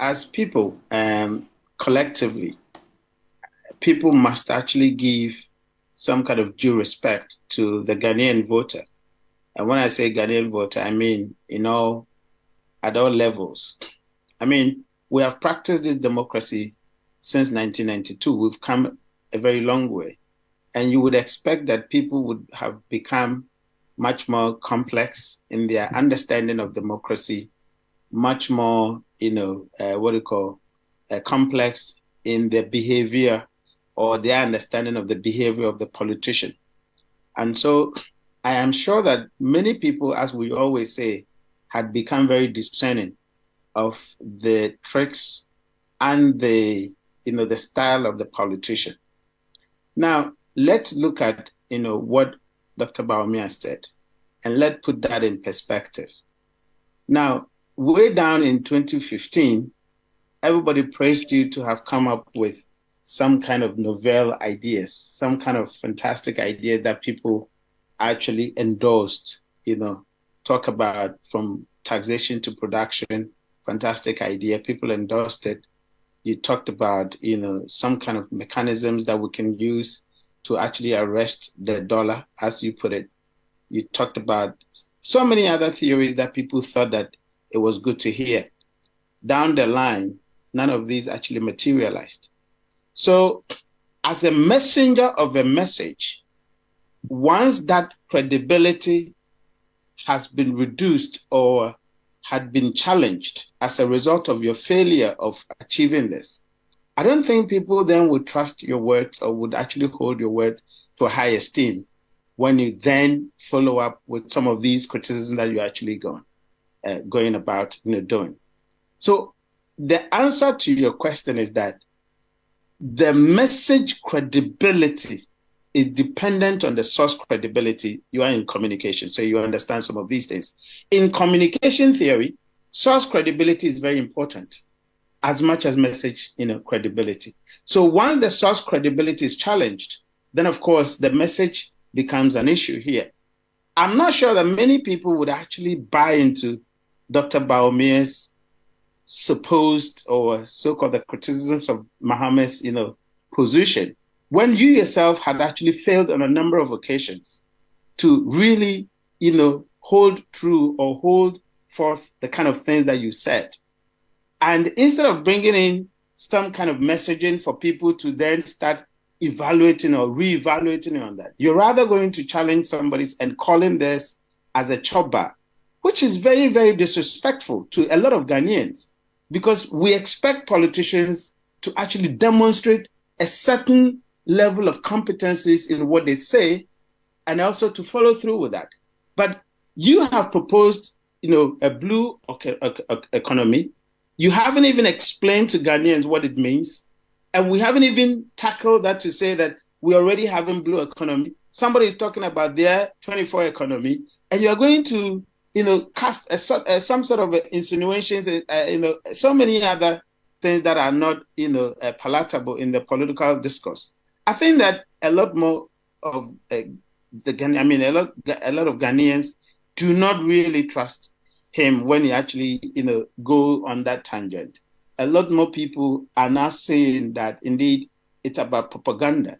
as people, collectively, people must actually give some kind of due respect to the Ghanaian voter. And when I say Ghanaian voter, I mean at all levels. I mean, we have practiced this democracy since 1992. We've come a very long way. And you would expect that people would have become much more complex in their understanding of democracy, much more, what do you call, complex in their behavior or their understanding of the behavior of the politician. And so I am sure that many people, as we always say, had become very discerning of the tricks and the style of the politician. Now, let's look at, what Dr. Bawumia said, and let's put that in perspective. Now, way down in 2015, everybody praised you to have come up with some kind of novel ideas, some kind of fantastic ideas that people actually endorsed, talk about from taxation to production, fantastic idea. People endorsed it. You talked about, some kind of mechanisms that we can use to actually arrest the dollar, as you put it. You talked about so many other theories that people thought that it was good to hear. Down the line, none of these actually materialized. So, as a messenger of a message, once that credibility has been reduced or had been challenged as a result of your failure of achieving this, I don't think people then would trust your words or would actually hold your word to a high esteem when you then follow up with some of these criticisms that you're actually going about doing. So the answer to your question is that the message credibility is dependent on the source credibility you are in communication. So you understand some of these things. In communication theory, source credibility is very important as much as message credibility. So once the source credibility is challenged, then of course the message becomes an issue here. I'm not sure that many people would actually buy into Dr. Bawumia's supposed or so-called the criticisms of Mohammed's, position, when you yourself had actually failed on a number of occasions to really, hold true or hold forth the kind of things that you said. And instead of bringing in some kind of messaging for people to then start evaluating or reevaluating on that, you're rather going to challenge somebody and calling this as a chopper, which is very, very disrespectful to a lot of Ghanaians, because we expect politicians to actually demonstrate a certain level of competencies in what they say and also to follow through with that. But you have proposed, a blue economy. You haven't even explained to Ghanaians what it means. And we haven't even tackled that to say that we already have a blue economy. Somebody is talking about their 24 economy, and you're going to, cast some sort of insinuations, so many other things that are not, palatable in the political discourse. I think that a lot more of a lot of Ghanaians do not really trust him when he actually, go on that tangent. A lot more people are now saying that indeed it's about propaganda.